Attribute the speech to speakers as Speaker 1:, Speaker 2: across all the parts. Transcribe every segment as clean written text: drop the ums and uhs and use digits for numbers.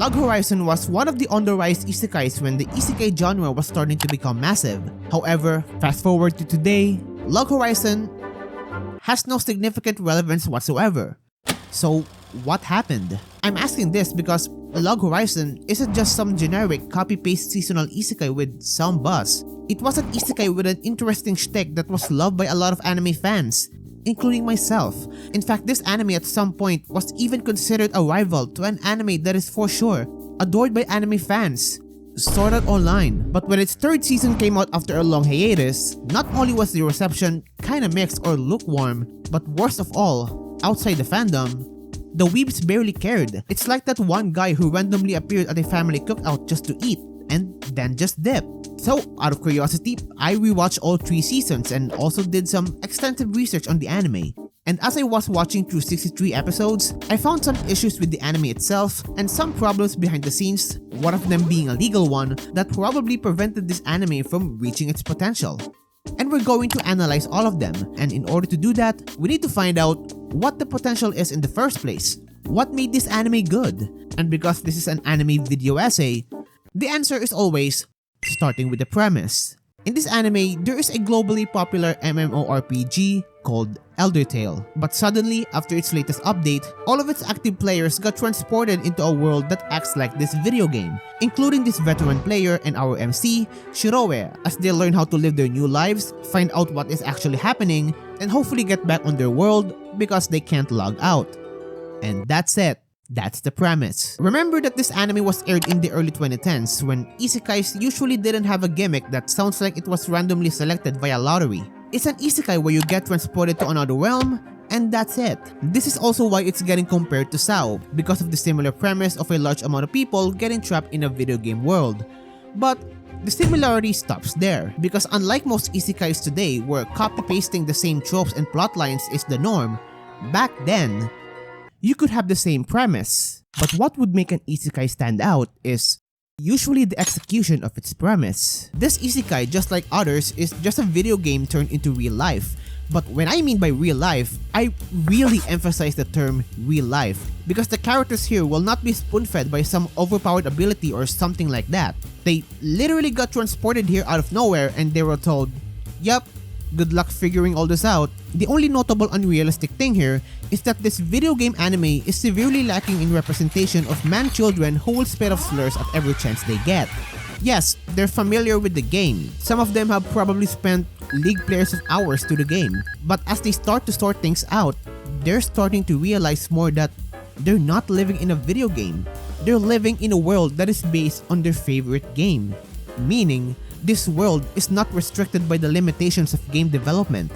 Speaker 1: Log Horizon was one of the on-the-rise isekais when the isekai genre was starting to become massive. However, fast forward to today, Log Horizon has no significant relevance whatsoever. So, what happened? I'm asking this because Log Horizon isn't just some generic copy-paste seasonal isekai with some buzz. It was an isekai with an interesting shtick that was loved by a lot of anime fans, including myself. In fact, this anime at some point was even considered a rival to an anime that is for sure adored by anime fans, Sword Art Online. But when its third season came out after a long hiatus, not only was the reception kinda mixed or lukewarm, but worst of all, outside the fandom, the weebs barely cared. It's like that one guy who randomly appeared at a family cookout just to eat, and then just dip. So, out of curiosity, I rewatched all 3 seasons and also did some extensive research on the anime. And as I was watching through 63 episodes, I found some issues with the anime itself and some problems behind the scenes, one of them being a legal one that probably prevented this anime from reaching its potential. And we're going to analyze all of them, and in order to do that, we need to find out what the potential is in the first place. What made this anime good? And because this is an anime video essay, the answer is always starting with the premise. In this anime, there is a globally popular MMORPG called Elder Tale, but suddenly, after its latest update, all of its active players got transported into a world that acts like this video game, including this veteran player and our MC, Shiroe, as they learn how to live their new lives, find out what is actually happening, and hopefully get back on their world because they can't log out. And that's it. That's the premise. Remember that this anime was aired in the early 2010s when isekais usually didn't have a gimmick that sounds like it was randomly selected via lottery. It's an isekai where you get transported to another realm, and that's it. This is also why it's getting compared to SAO, because of the similar premise of a large amount of people getting trapped in a video game world. But the similarity stops there, because unlike most isekais today where copy-pasting the same tropes and plotlines is the norm, back then, you could have the same premise. But what would make an isekai stand out is usually the execution of its premise. This isekai, just like others, is just a video game turned into real life. But when I mean by real life, I really emphasize the term real life, because the characters here will not be spoon-fed by some overpowered ability or something like that. They literally got transported here out of nowhere and they were told, "Yup, good luck figuring all this out." The only notable unrealistic thing here is that this video game anime is severely lacking in representation of man-children who will spit off slurs at every chance they get. Yes, they're familiar with the game. Some of them have probably spent League players of hours to the game. But as they start to sort things out, they're starting to realize more that they're not living in a video game. They're living in a world that is based on their favorite game. Meaning, this world is not restricted by the limitations of game development.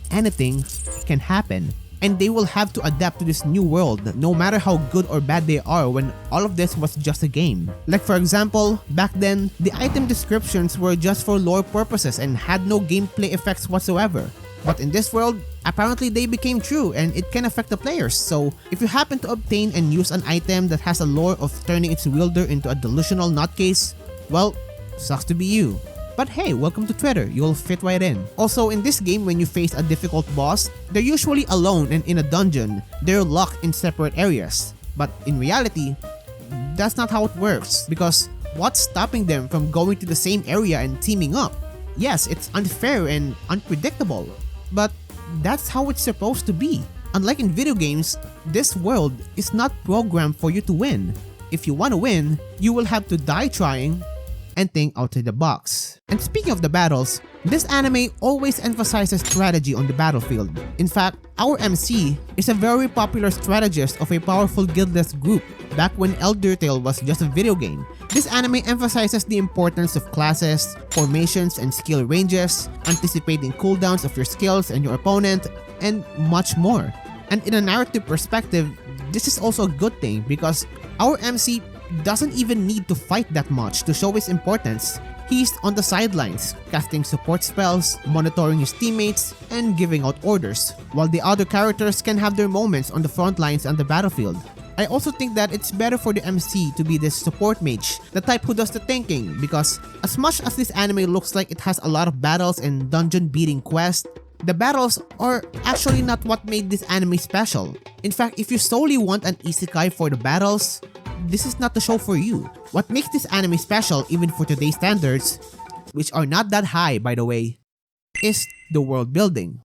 Speaker 1: Anything can happen, and they will have to adapt to this new world no matter how good or bad they are when all of this was just a game. Like for example, back then, the item descriptions were just for lore purposes and had no gameplay effects whatsoever. But in this world, apparently they became true and it can affect the players. So if you happen to obtain and use an item that has a lore of turning its wielder into a delusional nutcase, well, sucks to be you. But hey, welcome to Twitter, you'll fit right in. Also, in this game, when you face a difficult boss, they're usually alone and in a dungeon. They're locked in separate areas. But in reality, that's not how it works, because what's stopping them from going to the same area and teaming up? Yes, it's unfair and unpredictable, but that's how it's supposed to be. Unlike in video games, this world is not programmed for you to win. If you want to win, you will have to die trying and think outside the box. And speaking of the battles, this anime always emphasizes strategy on the battlefield. In fact, our MC is a very popular strategist of a powerful guildless group back when Elder Tale was just a video game. This anime emphasizes the importance of classes, formations, and skill ranges, anticipating cooldowns of your skills and your opponent, and much more. And in a narrative perspective, this is also a good thing because our MC doesn't even need to fight that much to show his importance. He's on the sidelines, casting support spells, monitoring his teammates, and giving out orders, while the other characters can have their moments on the front lines and the battlefield. I also think that it's better for the MC to be this support mage, the type who does the thinking, because as much as this anime looks like it has a lot of battles and dungeon beating quests, the battles are actually not what made this anime special. In fact, if you solely want an isekai for the battles, this is not the show for you. What makes this anime special even for today's standards, which are not that high by the way, is the world building.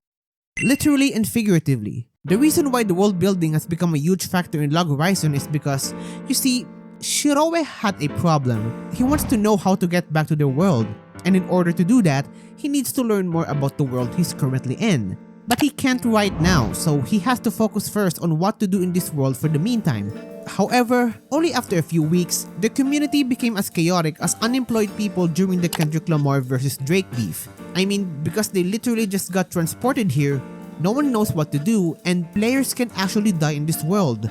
Speaker 1: Literally and figuratively. The reason why the world building has become a huge factor in Log Horizon is because, you see, Shiroe had a problem. He wants to know how to get back to the world, and in order to do that, he needs to learn more about the world he's currently in. But he can't right now, so he has to focus first on what to do in this world for the meantime. However, only after a few weeks, the community became as chaotic as unemployed people during the Kendrick Lamar vs. Drake beef. I mean, because they literally just got transported here, no one knows what to do, and players can actually die in this world.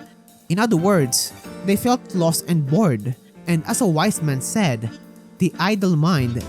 Speaker 1: In other words, they felt lost and bored, and as a wise man said, the idle mind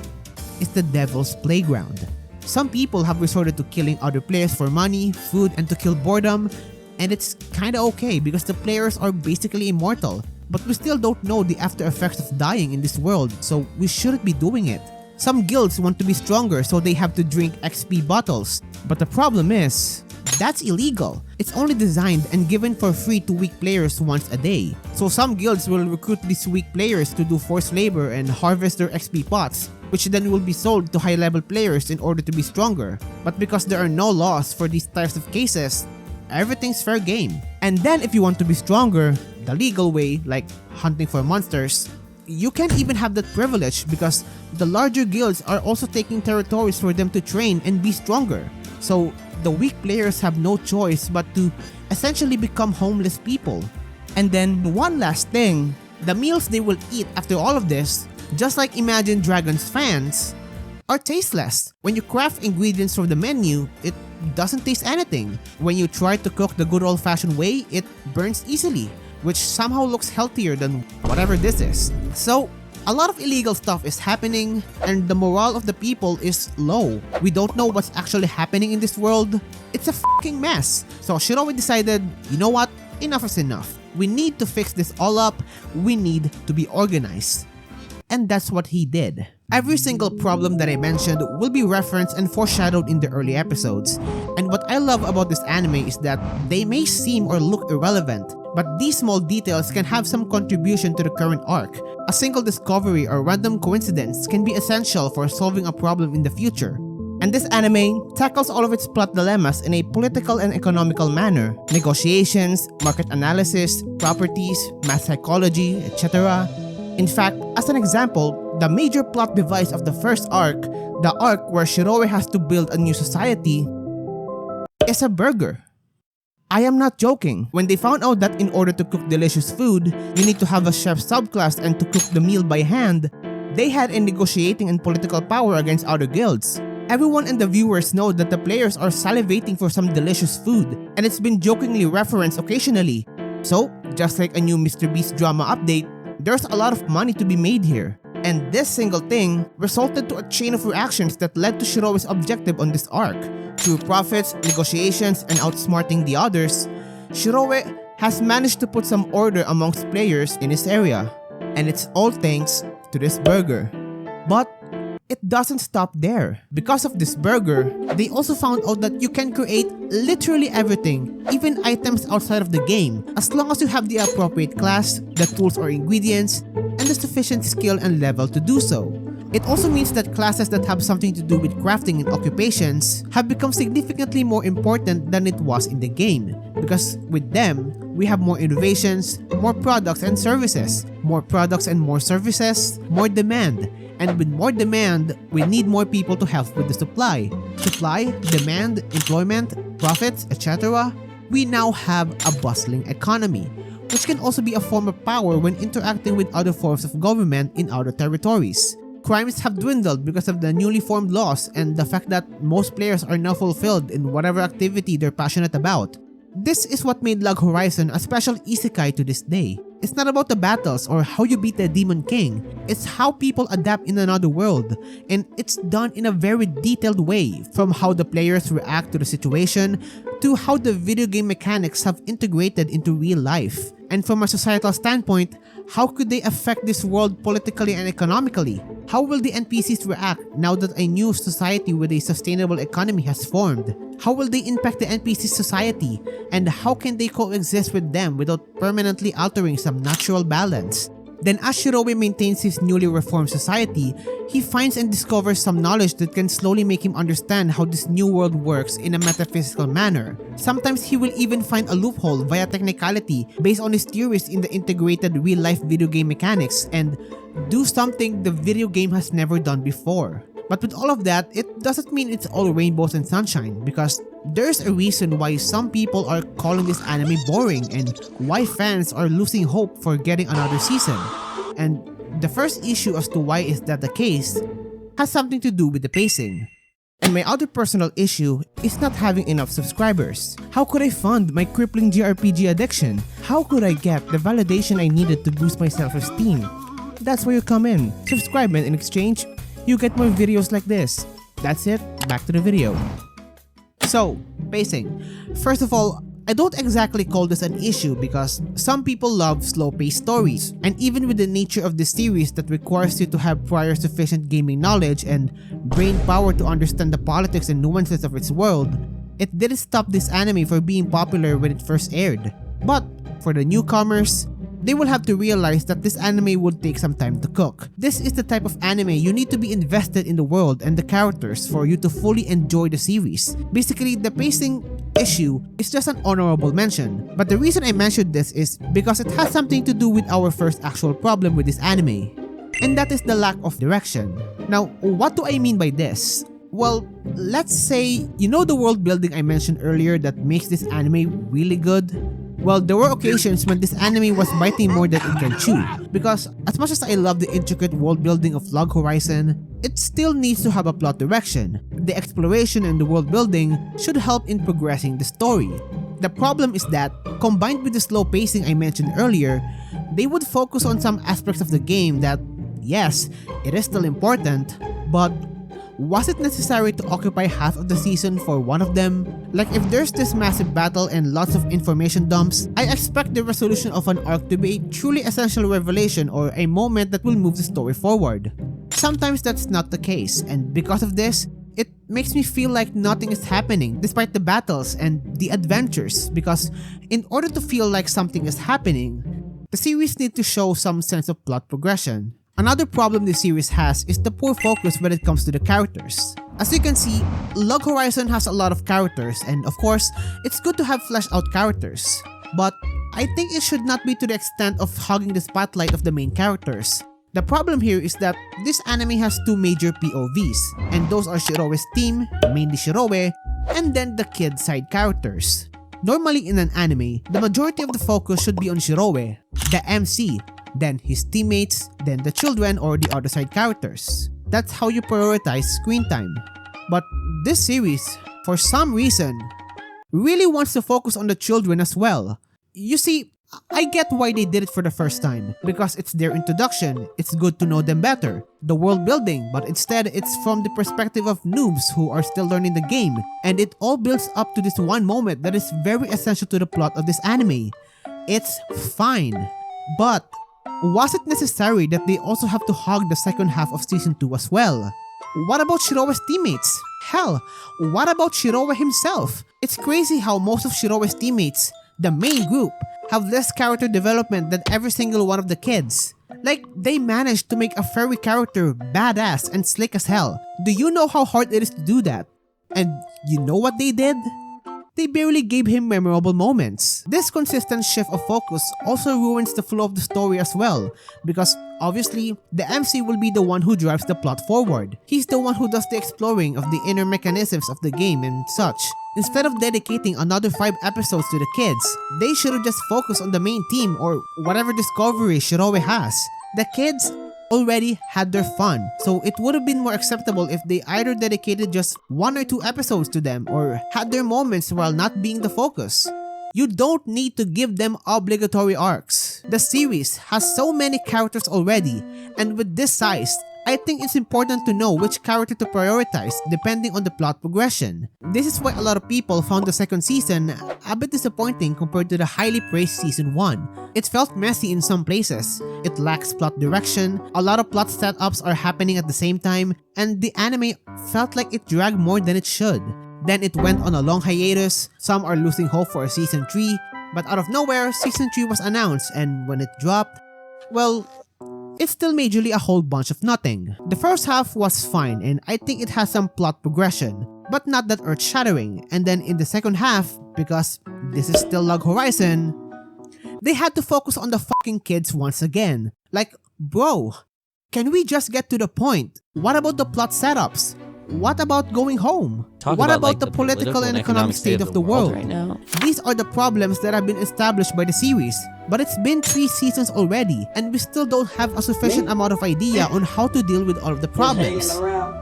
Speaker 1: is the devil's playground. Some people have resorted to killing other players for money, food, and to kill boredom, and it's kinda okay because the players are basically immortal. But we still don't know the after effects of dying in this world, so we shouldn't be doing it. Some guilds want to be stronger so they have to drink XP bottles, but the problem is, that's illegal. It's only designed and given for free to weak players once a day. So some guilds will recruit these weak players to do forced labor and harvest their XP pots, which then will be sold to high level players in order to be stronger. But because there are no laws for these types of cases, everything's fair game. And then if you want to be stronger, the legal way, like hunting for monsters, you can't even have that privilege because the larger guilds are also taking territories for them to train and be stronger. So the weak players have no choice but to essentially become homeless people. And then one last thing, the meals they will eat after all of this, just like Imagine Dragons fans, are tasteless. When you craft ingredients from the menu, it doesn't taste anything. When you try to cook the good old-fashioned way, it burns easily, which somehow looks healthier than whatever this is. So, a lot of illegal stuff is happening, and the morale of the people is low. We don't know what's actually happening in this world. It's a fucking mess. So Shiroe decided, you know what? Enough is enough. We need to fix this all up. We need to be organized. And that's what he did. Every single problem that I mentioned will be referenced and foreshadowed in the early episodes. And what I love about this anime is that they may seem or look irrelevant, but these small details can have some contribution to the current arc. A single discovery or random coincidence can be essential for solving a problem in the future. And this anime tackles all of its plot dilemmas in a political and economical manner. Negotiations, market analysis, properties, math psychology, etc. In fact, as an example, the major plot device of the first arc, the arc where Shiroe has to build a new society, is a burger. I am not joking. When they found out that in order to cook delicious food, you need to have a chef subclass and to cook the meal by hand, they had a negotiating and political power against other guilds. Everyone and the viewers know that the players are salivating for some delicious food, and it's been jokingly referenced occasionally. So, just like a new Mr. Beast drama update, there's a lot of money to be made here. And this single thing resulted to a chain of reactions that led to Shiroe's objective on this arc. Through profits, negotiations, and outsmarting the others, Shiroe has managed to put some order amongst players in his area. And it's all thanks to this burger. But it doesn't stop there. Because of this burger, they also found out that you can create literally everything, even items outside of the game, as long as you have the appropriate class, the tools or ingredients, and the sufficient skill and level to do so. It also means that classes that have something to do with crafting and occupations have become significantly more important than it was in the game, because with them, we have more innovations, more products and services. More products and more services, more demand. And with more demand, we need more people to help with the supply. Supply, demand, employment, profits, etc. We now have a bustling economy, which can also be a form of power when interacting with other forms of government in other territories. Crimes have dwindled because of the newly formed laws and the fact that most players are now fulfilled in whatever activity they're passionate about. This is what made Log Horizon a special isekai to this day. It's not about the battles or how you beat the Demon King, it's how people adapt in another world, and it's done in a very detailed way, from how the players react to the situation to how the video game mechanics have integrated into real life. And from a societal standpoint, how could they affect this world politically and economically? How will the NPCs react now that a new society with a sustainable economy has formed? How will they impact the NPC society? And how can they coexist with them without permanently altering some natural balance? Then as Shiroe maintains his newly reformed society, he finds and discovers some knowledge that can slowly make him understand how this new world works in a metaphysical manner. Sometimes he will even find a loophole via technicality based on his theories in the integrated real-life video game mechanics and do something the video game has never done before. But with all of that, it doesn't mean it's all rainbows and sunshine, because there's a reason why some people are calling this anime boring and why fans are losing hope for getting another season. And the first issue as to why is that the case has something to do with the pacing. And my other personal issue is not having enough subscribers. How could I fund my crippling JRPG addiction? How could I get the validation I needed to boost my self-esteem? That's where you come in. Subscribe, and in exchange, you get more videos like this. That's it, back to the video. So, pacing. First of all, I don't exactly call this an issue because some people love slow-paced stories, and even with the nature of this series that requires you to have prior sufficient gaming knowledge and brain power to understand the politics and nuances of its world, it didn't stop this anime from being popular when it first aired. But for the newcomers, they will have to realize that this anime would take some time to cook. This is the type of anime you need to be invested in the world and the characters for you to fully enjoy the series. Basically, the pacing issue is just an honorable mention. But the reason I mentioned this is because it has something to do with our first actual problem with this anime. And that is the lack of direction. Now, what do I mean by this? Well, let's say, you know the world building I mentioned earlier that makes this anime really good? Well, there were occasions when this anime was biting more than it can chew, because as much as I love the intricate world building of Log Horizon, it still needs to have a plot direction. The exploration and the world building should help in progressing the story. The problem is that, combined with the slow pacing I mentioned earlier, they would focus on some aspects of the game that, yes, it is still important, but was it necessary to occupy half of the season for one of them? Like, if there's this massive battle and lots of information dumps, I expect the resolution of an arc to be a truly essential revelation or a moment that will move the story forward. Sometimes that's not the case, and because of this, it makes me feel like nothing is happening despite the battles and the adventures, because in order to feel like something is happening, the series needs to show some sense of plot progression. Another problem this series has is the poor focus when it comes to the characters. As you can see, Log Horizon has a lot of characters, and of course, it's good to have fleshed out characters. But I think it should not be to the extent of hogging the spotlight of the main characters. The problem here is that this anime has two major POVs, and those are Shiroe's team, mainly Shiroe, and then the kid side characters. Normally in an anime, the majority of the focus should be on Shiroe, the MC, then his teammates, then the children or the other side characters. That's how you prioritize screen time. But this series, for some reason, really wants to focus on the children as well. You see, I get why they did it for the first time, because it's their introduction, it's good to know them better, the world building, but instead it's from the perspective of noobs who are still learning the game, and it all builds up to this one moment that is very essential to the plot of this anime. It's fine, but was it necessary that they also have to hog the second half of season 2 as well? What about Shiroe's teammates? Hell, what about Shiroe himself? It's crazy how most of Shiroe's teammates, the main group, have less character development than every single one of the kids. Like, they managed to make a furry character badass and slick as hell. Do you know how hard it is to do that? And you know what they did? They barely gave him memorable moments. This consistent shift of focus also ruins the flow of the story as well, because obviously, the MC will be the one who drives the plot forward. He's the one who does the exploring of the inner mechanisms of the game and such. Instead of dedicating another 5 episodes to the kids, they should have just focused on the main team or whatever discovery Shiroe has. The kids already had their fun, so it would have been more acceptable if they either dedicated just 1 or 2 episodes to them or had their moments while not being the focus. You don't need to give them obligatory arcs. The series has so many characters already, and with this size, I think it's important to know which character to prioritize depending on the plot progression. This is why a lot of people found the second season a bit disappointing compared to the highly praised season 1. It felt messy in some places, it lacks plot direction, a lot of plot setups are happening at the same time, and the anime felt like it dragged more than it should. Then it went on a long hiatus, some are losing hope for a season 3, but out of nowhere, season 3 was announced, and when it dropped, well, it's still majorly a whole bunch of nothing. The first half was fine, and I think it has some plot progression, but not that earth-shattering. And then in the second half, because this is still Log Horizon, they had to focus on the fucking kids once again. Like, bro, can we just get to the point? What about the plot setups? What about going home? What about
Speaker 2: like,
Speaker 1: the political and economic state of the world?
Speaker 2: Right now.
Speaker 1: These are the problems that have been established by the series, but it's been 3 seasons already, and we still don't have a sufficient amount of idea on how to deal with all of the problems.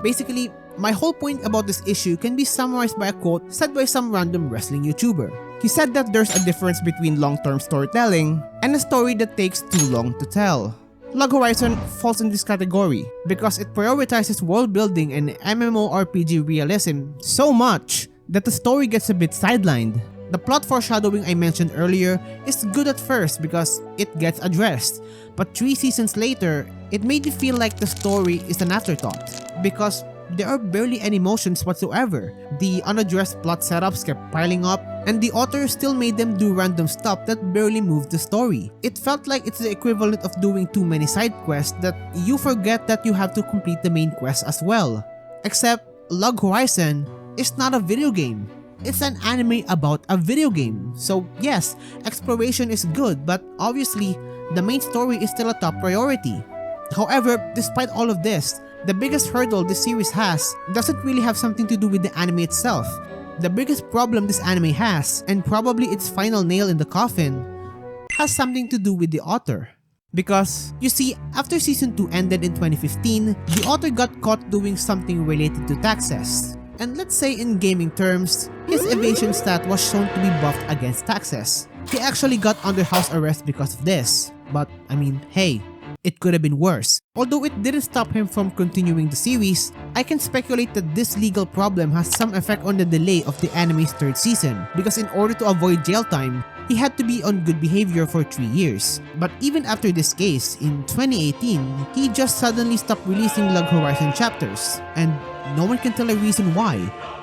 Speaker 1: Basically, my whole point about this issue can be summarized by a quote said by some random wrestling YouTuber. He said that there's a difference between long-term storytelling and a story that takes too long to tell. Log Horizon falls in this category because it prioritizes world building and MMORPG realism so much that the story gets a bit sidelined. The plot foreshadowing I mentioned earlier is good at first because it gets addressed, but 3 seasons later, it made me feel like the story is an afterthought because there are barely any emotions whatsoever. The unaddressed plot setups kept piling up, and the author still made them do random stuff that barely moved the story. It felt like it's the equivalent of doing too many side quests that you forget that you have to complete the main quest as well. Except, Log Horizon is not a video game. It's an anime about a video game. So yes, exploration is good, but obviously, the main story is still a top priority. However, despite all of this, the biggest hurdle this series has doesn't really have something to do with the anime itself. The biggest problem this anime has, and probably its final nail in the coffin, has something to do with the author. Because, you see, after season 2 ended in 2015, the author got caught doing something related to taxes. And let's say in gaming terms, his evasion stat was shown to be buffed against taxes. He actually got under house arrest because of this. But, I mean, hey, it could have been worse. Although it didn't stop him from continuing the series, I can speculate that this legal problem has some effect on the delay of the anime's 3rd season, because in order to avoid jail time, he had to be on good behavior for 3 years. But even after this case, in 2018, he just suddenly stopped releasing Log Horizon chapters, and no one can tell a reason why.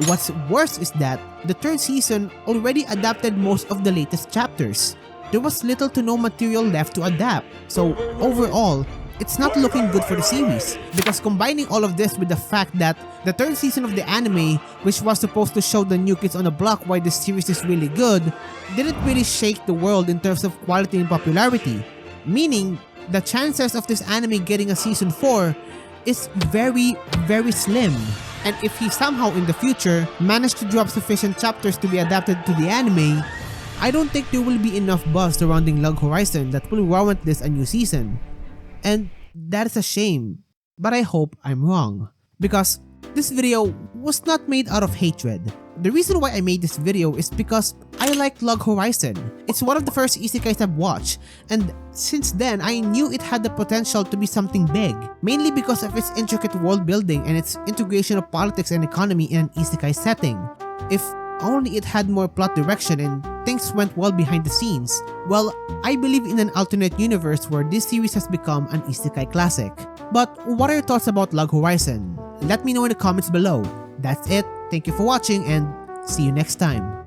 Speaker 1: What's worse is that the 3rd season already adapted most of the latest chapters. There was little to no material left to adapt, so overall, it's not looking good for the series. Because combining all of this with the fact that the 3rd season of the anime, which was supposed to show the new kids on the block why the series is really good, didn't really shake the world in terms of quality and popularity. Meaning, the chances of this anime getting a season 4 is very, very slim. And if he somehow in the future managed to drop sufficient chapters to be adapted to the anime, I don't think there will be enough buzz surrounding Log Horizon that will warrant this a new season. And that is a shame, but I hope I'm wrong. Because this video was not made out of hatred. The reason why I made this video is because I like Log Horizon. It's one of the first isekais I've watched, and since then I knew it had the potential to be something big, mainly because of its intricate world building and its integration of politics and economy in an isekai setting. If only it had more plot direction and things went well behind the scenes. Well, I believe in an alternate universe where this series has become an isekai classic. But what are your thoughts about Log Horizon? Let me know in the comments below. That's it, thank you for watching and see you next time.